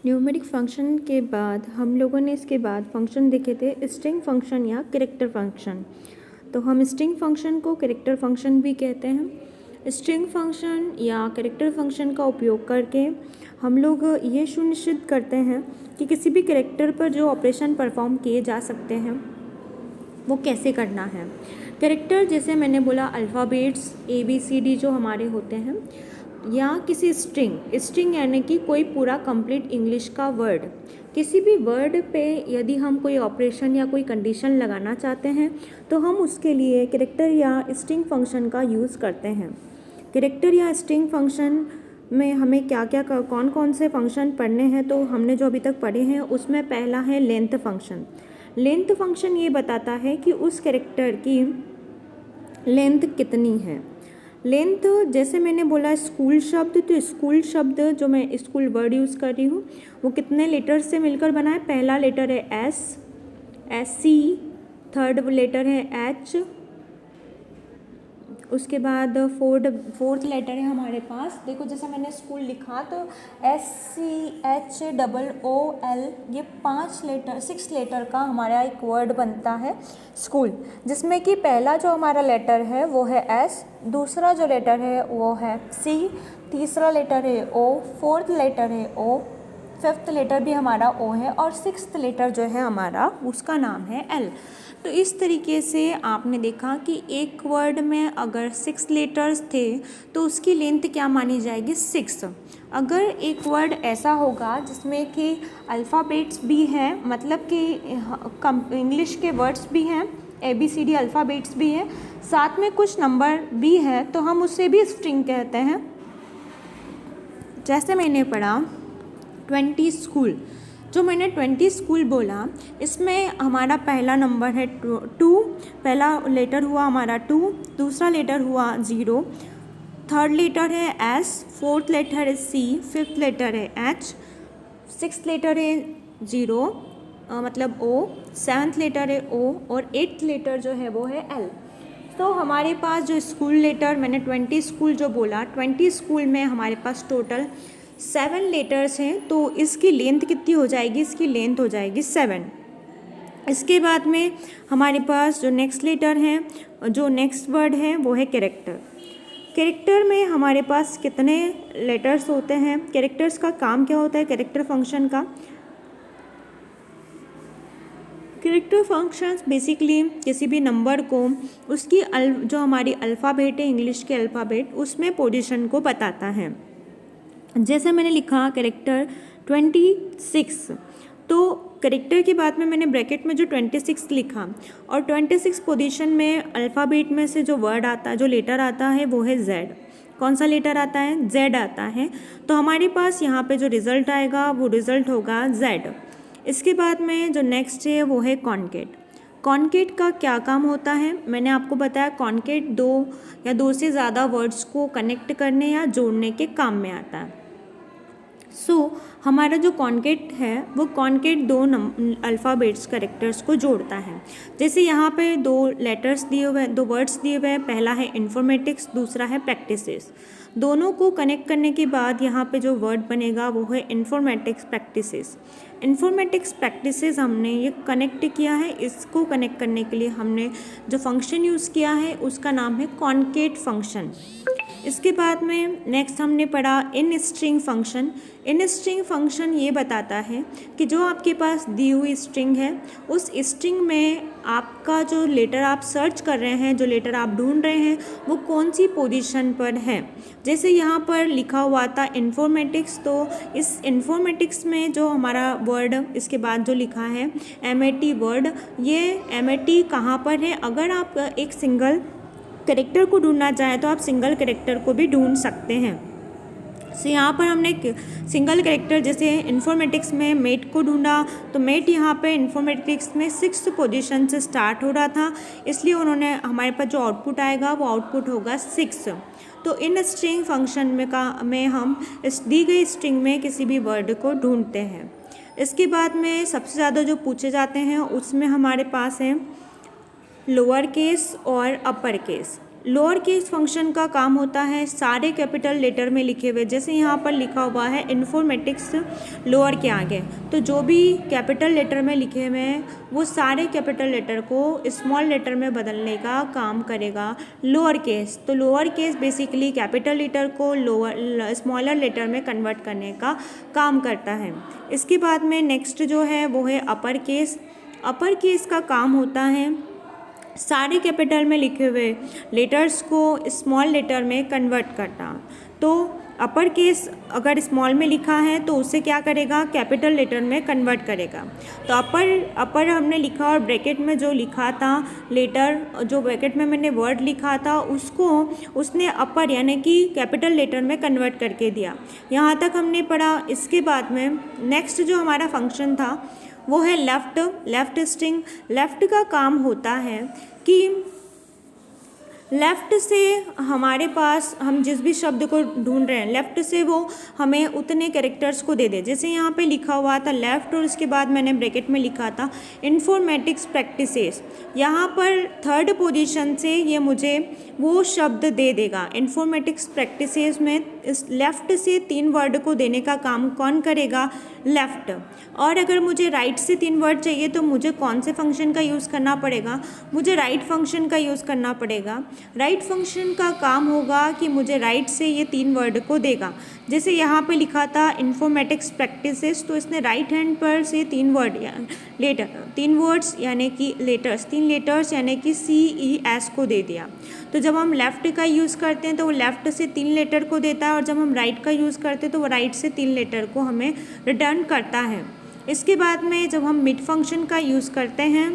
Numeric function के बाद हम लोगों ने इसके बाद फंक्शन देखे थे स्ट्रिंग फंक्शन या कैरेक्टर फंक्शन। तो हम स्ट्रिंग फंक्शन को कैरेक्टर फंक्शन भी कहते हैं। स्ट्रिंग फंक्शन या कैरेक्टर फंक्शन का उपयोग करके हम लोग ये सुनिश्चित करते हैं कि किसी भी कैरेक्टर पर जो ऑपरेशन परफॉर्म किए जा सकते हैं वो कैसे करना है। कैरेक्टर जैसे मैंने बोला अल्फ़ाबेट्स ABCD जो हमारे होते हैं, या किसी स्ट्रिंग यानी कि कोई पूरा कंप्लीट इंग्लिश का वर्ड, किसी भी वर्ड पे यदि हम कोई ऑपरेशन या कोई कंडीशन लगाना चाहते हैं तो हम उसके लिए कैरेक्टर या स्ट्रिंग फंक्शन का यूज़ करते हैं। कैरेक्टर या स्ट्रिंग फंक्शन में हमें क्या क्या कौन कौन से फंक्शन पढ़ने हैं, तो हमने जो अभी तक पढ़े हैं उसमें पहला है लेंथ फंक्शन। लेंथ फंक्शन ये बताता है कि उस कैरेक्टर की लेंथ कितनी है। लेंथ जैसे मैंने बोला स्कूल शब्द, तो स्कूल शब्द जो मैं स्कूल वर्ड यूज़ कर रही हूँ वो कितने लेटर से मिलकर बना है। पहला लेटर है SC, थर्ड लेटर है H, उसके बाद फोर्थ लेटर है हमारे पास, देखो जैसे मैंने स्कूल लिखा तो SCHOOL, ये 6 लेटर का हमारा एक वर्ड बनता है स्कूल, जिसमें कि पहला जो हमारा लेटर है वो है S, दूसरा जो लेटर है वो है C, तीसरा लेटर है O, फोर्थ लेटर है O, फिफ्थ लेटर भी हमारा O है और सिक्स्थ लेटर जो है हमारा उसका नाम है L। तो इस तरीके से आपने देखा कि एक वर्ड में अगर 6 लेटर्स थे तो उसकी लेंथ क्या मानी जाएगी 6। अगर एक वर्ड ऐसा होगा जिसमें कि अल्फ़ाबेट्स भी हैं, मतलब कि इंग्लिश के वर्ड्स भी हैं, ABCD अल्फ़ाबेट्स भी हैं, साथ में कुछ नंबर भी है, तो हम उसे भी स्ट्रिंग कहते हैं। जैसे मैंने पढ़ा 20 स्कूल, जो मैंने 20 स्कूल बोला इसमें हमारा पहला नंबर है 2, पहला लेटर हुआ हमारा 2, दूसरा लेटर हुआ 0, थर्ड लेटर है S, फोर्थ लेटर है C, फिफ्थ लेटर है H, सिक्स्थ लेटर है 0 मतलब O, सेवन्थ लेटर है O और एट्थ लेटर जो है वो है L। तो हमारे पास जो स्कूल लेटर मैंने 20 स्कूल जो बोला, 20 स्कूल में हमारे पास टोटल 7 लेटर्स हैं, तो इसकी लेंथ कितनी हो जाएगी, इसकी लेंथ हो जाएगी 7। इसके बाद में हमारे पास जो नेक्स्ट लेटर है, जो नेक्स्ट वर्ड है वो है कैरेक्टर। कैरेक्टर में हमारे पास कितने लेटर्स होते हैं, कैरेक्टर्स का काम क्या होता है कैरेक्टर फंक्शन का। कैरेक्टर फंक्शंस बेसिकली किसी भी नंबर को उसकी जो हमारी अल्फ़ाबेट है इंग्लिश के अल्फ़ाबेट उसमें पोजीशन को बताता है। जैसे मैंने लिखा कैरेक्टर 26, तो कैरेक्टर के बाद में मैंने ब्रैकेट में जो 26 लिखा और 26 पोजीशन में अल्फ़ाबेट में से जो वर्ड आता है, जो लेटर आता है वो है Z। कौन सा लेटर आता है, Z आता है। तो हमारे पास यहाँ पे जो रिज़ल्ट आएगा वो रिज़ल्ट होगा Z। इसके बाद में जो नेक्स्ट है वो है कॉन्केट। कॉन्केट का क्या काम होता है, मैंने आपको बताया कॉन्केट 2 या 2 से ज़्यादा वर्ड्स को कनेक्ट करने या जोड़ने के काम में आता है। हमारा जो कॉन्केट है वो कॉन्केट 2 अल्फ़ाबेट्स कैरेक्टर्स को जोड़ता है। जैसे यहाँ पे 2 लेटर्स दिए हुए, 2 वर्ड्स दिए हुए हैं, पहला है इन्फॉर्मेटिक्स, दूसरा है प्रैक्टिसेस। दोनों को कनेक्ट करने के बाद यहाँ पे जो वर्ड बनेगा वो है इन्फॉर्मेटिक्स प्रैक्टिसेस। इन्फॉर्मेटिक्स प्रैक्टिसेस हमने ये कनेक्ट किया है, इसको कनेक्ट करने के लिए हमने जो फंक्शन यूज़ किया है उसका नाम है कॉन्केट फंक्शन। इसके बाद में नेक्स्ट हमने पढ़ा in string function. In string function ये बताता है कि जो आपके पास दी हुई स्ट्रिंग है उस स्ट्रिंग में आपका जो लेटर आप सर्च कर रहे हैं, जो लेटर आप ढूंढ रहे हैं वो कौन सी पोजीशन पर है। जैसे यहाँ पर लिखा हुआ था इन्फॉर्मेटिक्स, तो इस इन्फॉर्मेटिक्स में जो हमारा वर्ड इसके बाद जो लिखा है MAT वर्ड, ये MAT कहाँ पर है। अगर आप एक सिंगल कैरेक्टर को ढूंढना चाहें तो आप सिंगल कैरेक्टर को भी ढूंढ सकते हैं। तो यहाँ पर हमने सिंगल कैरेक्टर जैसे इन्फॉर्मेटिक्स में मेट को ढूंढा, तो मेट यहाँ पे इन्फॉर्मेटिक्स में 6th पोजीशन से स्टार्ट हो रहा था, इसलिए उन्होंने हमारे पास जो आउटपुट आएगा वो आउटपुट होगा 6। तो इन स्ट्रिंग फंक्शन में हम इस दी गई स्ट्रिंग में किसी भी वर्ड को ढूंढते हैं। इसके बाद में सबसे ज़्यादा जो पूछे जाते हैं उसमें हमारे पास है लोअर केस और upper case. Lower case function का काम होता है सारे कैपिटल लेटर में लिखे हुए, जैसे यहाँ पर लिखा हुआ है इन्फॉर्मेटिक्स लोअर के आगे, तो जो भी कैपिटल लेटर में लिखे हुए हैं वो सारे कैपिटल लेटर को स्मॉल लेटर में बदलने का काम करेगा लोअर केस। तो lower case basically capital letter को लोअर स्मॉलर लेटर में कन्वर्ट करने का काम करता है। इसके बाद में नेक्स्ट जो है वो है अपर केस। अपर केस का काम होता है सारे कैपिटल में लिखे हुए लेटर्स को स्मॉल लेटर में कन्वर्ट करना। तो अपर केस अगर स्मॉल में लिखा है तो उसे क्या करेगा, कैपिटल लेटर में कन्वर्ट करेगा। तो अपर हमने लिखा और ब्रैकेट में जो लिखा था लेटर, जो ब्रैकेट में मैंने वर्ड लिखा था उसको उसने अपर यानी कि कैपिटल लेटर में कन्वर्ट करके दिया। यहाँ तक हमने पढ़ा। इसके बाद में नेक्स्ट जो हमारा फंक्शन था वो है लेफ्ट स्ट्रिंग। लेफ्ट का काम होता है कि लेफ़्ट से हमारे पास हम जिस भी शब्द को ढूंढ रहे हैं लेफ़्ट से वो हमें उतने कैरेक्टर्स को दे दे। जैसे यहाँ पे लिखा हुआ था लेफ़्ट और उसके बाद मैंने ब्रैकेट में लिखा था इन्फॉर्मेटिक्स प्रैक्टिसेस। यहाँ पर थर्ड पोजीशन से ये मुझे वो शब्द दे देगा। इन्फॉर्मेटिक्स प्रैक्टिसेस में इस लेफ़्ट से 3 वर्ड को देने का काम कौन करेगा, लेफ़्ट। और अगर मुझे राइट से 3 वर्ड चाहिए तो मुझे कौन से फंक्शन का यूज़ करना पड़ेगा, मुझे राइट फंक्शन का यूज़ करना पड़ेगा। राइट फंक्शन का काम होगा कि मुझे राइट से ये 3 वर्ड को देगा। जैसे यहाँ पे लिखा था इन्फॉर्मेटिक्स प्रैक्टिसेस, तो इसने राइट हैंड पर से 3 वर्ड लेटर 3 वर्ड्स यानी कि लेटर्स 3 लेटर्स यानी कि CES को दे दिया। तो जब हम लेफ़्ट का यूज़ करते हैं तो वो लेफ़्ट से 3 लेटर को देता है और जब हम राइट का यूज़ करते हैं तो वो राइट से 3 लेटर को हमें रिटर्न करता है। इसके बाद में जब हम मिड फंक्शन का यूज़ करते हैं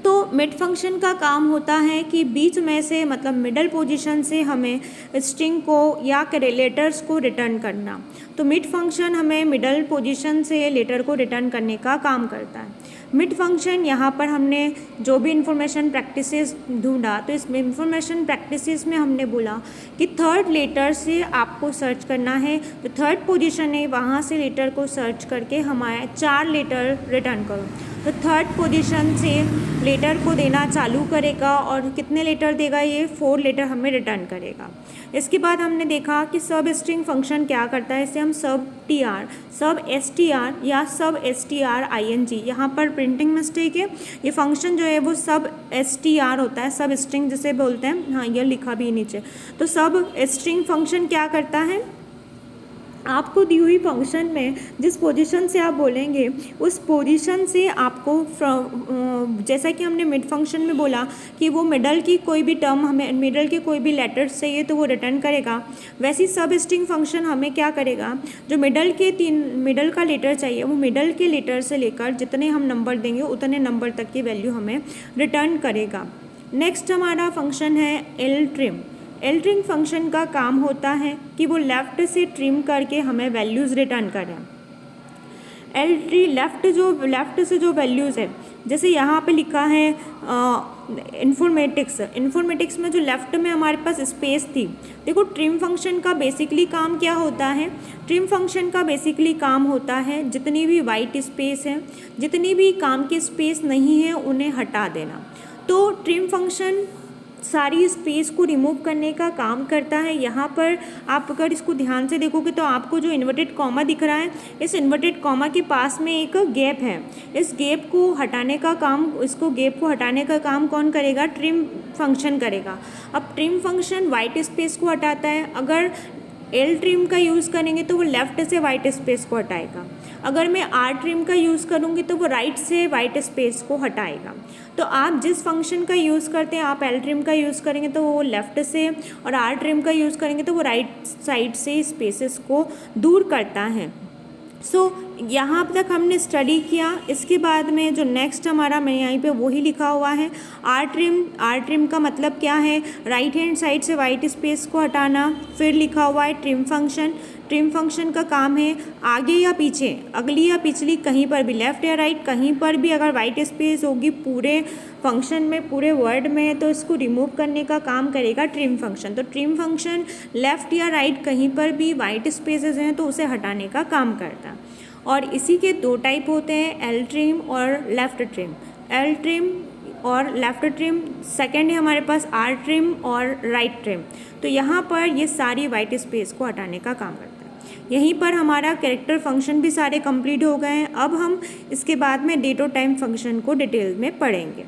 तो मिड फंक्शन का काम होता है कि बीच में से मतलब मिडल पोजीशन से हमें स्ट्रिंग को या लेटर्स को रिटर्न करना। तो मिड फंक्शन हमें मिडल पोजीशन से लेटर को रिटर्न करने का काम करता है। मिड फंक्शन यहाँ पर हमने जो भी इंफॉर्मेशन प्रैक्टिसेस ढूंढा तो इस इंफॉर्मेशन प्रैक्टिसेस में हमने बोला कि थर्ड लेटर से आपको सर्च करना है। तो थर्ड पोजीशन है वहाँ से लेटर को सर्च करके हमारे 4 लेटर रिटर्न करो। तो थर्ड पोजीशन से लेटर को देना चालू करेगा और कितने लेटर देगा, ये 4 लेटर हमें रिटर्न करेगा। इसके बाद हमने देखा कि सब स्ट्रिंग फंक्शन क्या करता है। इसे हम सब str या सब string, यहाँ पर प्रिंटिंग मिस्टेक है। ये फंक्शन जो है वो सब str होता है, सब स्ट्रिंग जिसे बोलते हैं। हाँ, ये लिखा भी नीचे। तो सब स्ट्रिंग फंक्शन क्या करता है, आपको दी हुई फंक्शन में जिस पोजीशन से आप बोलेंगे उस पोजीशन से आपको जैसा कि हमने मिड फंक्शन में बोला कि वो मिडल की कोई भी टर्म, हमें मिडल के कोई भी लेटर्स चाहिए तो वो रिटर्न करेगा। वैसे सब स्ट्रिंग फंक्शन हमें क्या करेगा, जो मिडल का लेटर चाहिए वो मिडल के लेटर से लेकर जितने हम नंबर देंगे उतने नंबर तक की वैल्यू हमें रिटर्न करेगा। नेक्स्ट हमारा फंक्शन है ltrim। ltrim फंक्शन का काम होता है कि वो लेफ़्ट से ट्रिम करके हमें वैल्यूज़ रिटर्न करें। लेफ़्ट से जो वैल्यूज़ है, जैसे यहाँ पे लिखा है इन्फॉर्मेटिक्स में जो लेफ़्ट में हमारे पास स्पेस थी। देखो ट्रिम फंक्शन का बेसिकली काम क्या होता है, ट्रिम फंक्शन का बेसिकली काम होता है जितनी भी वाइट स्पेस है, जितनी भी काम की स्पेस नहीं है उन्हें हटा देना। तो ट्रिम फंक्शन सारी स्पेस को रिमूव करने का काम करता है। यहाँ पर आप अगर इसको ध्यान से देखोगे तो आपको जो इन्वर्टेड कॉमा दिख रहा है, इस इन्वर्टेड कॉमा के पास में एक गैप है। इस गैप को हटाने का काम कौन करेगा, ट्रिम फंक्शन करेगा। अब ट्रिम फंक्शन वाइट स्पेस को हटाता है। अगर ltrim का यूज़ करेंगे तो वो लेफ़्ट से वाइट स्पेस को हटाएगा। अगर मैं rtrim का यूज़ करूँगी तो वो राइट से वाइट स्पेस को हटाएगा। तो आप जिस फंक्शन का यूज़ करते हैं, आप ltrim का यूज़ करेंगे तो वो लेफ़्ट से और rtrim का यूज़ करेंगे तो वो राइट साइड से स्पेसेस को दूर करता है। यहाँ तक हमने स्टडी किया। इसके बाद में जो नेक्स्ट हमारा मैं यहीं पे वही लिखा हुआ है rtrim का मतलब क्या है, राइट हैंड साइड से वाइट स्पेस को हटाना। फिर लिखा हुआ है ट्रिम फंक्शन का काम है आगे या पीछे, अगली या पिछली, कहीं पर भी लेफ़्ट या राइट कहीं पर भी अगर वाइट स्पेस होगी पूरे फंक्शन में, पूरे वर्ड में, तो इसको रिमूव करने का काम करेगा ट्रिम फंक्शन। तो ट्रिम फंक्शन लेफ़्ट या राइट कहीं पर भी वाइट स्पेसेस हैं तो उसे हटाने का काम करता है। और इसी के 2 टाइप होते हैं, ltrim और लेफ़्ट ट्रिम। ltrim और लेफ़्ट ट्रिम, सेकंड है हमारे पास आर ट्रिम और राइट ट्रिम। तो यहाँ पर ये सारी वाइट स्पेस को हटाने का काम करता है। यहीं पर हमारा कैरेक्टर फंक्शन भी सारे कंप्लीट हो गए हैं। अब हम इसके बाद में डेट और टाइम फंक्शन को डिटेल में पढ़ेंगे।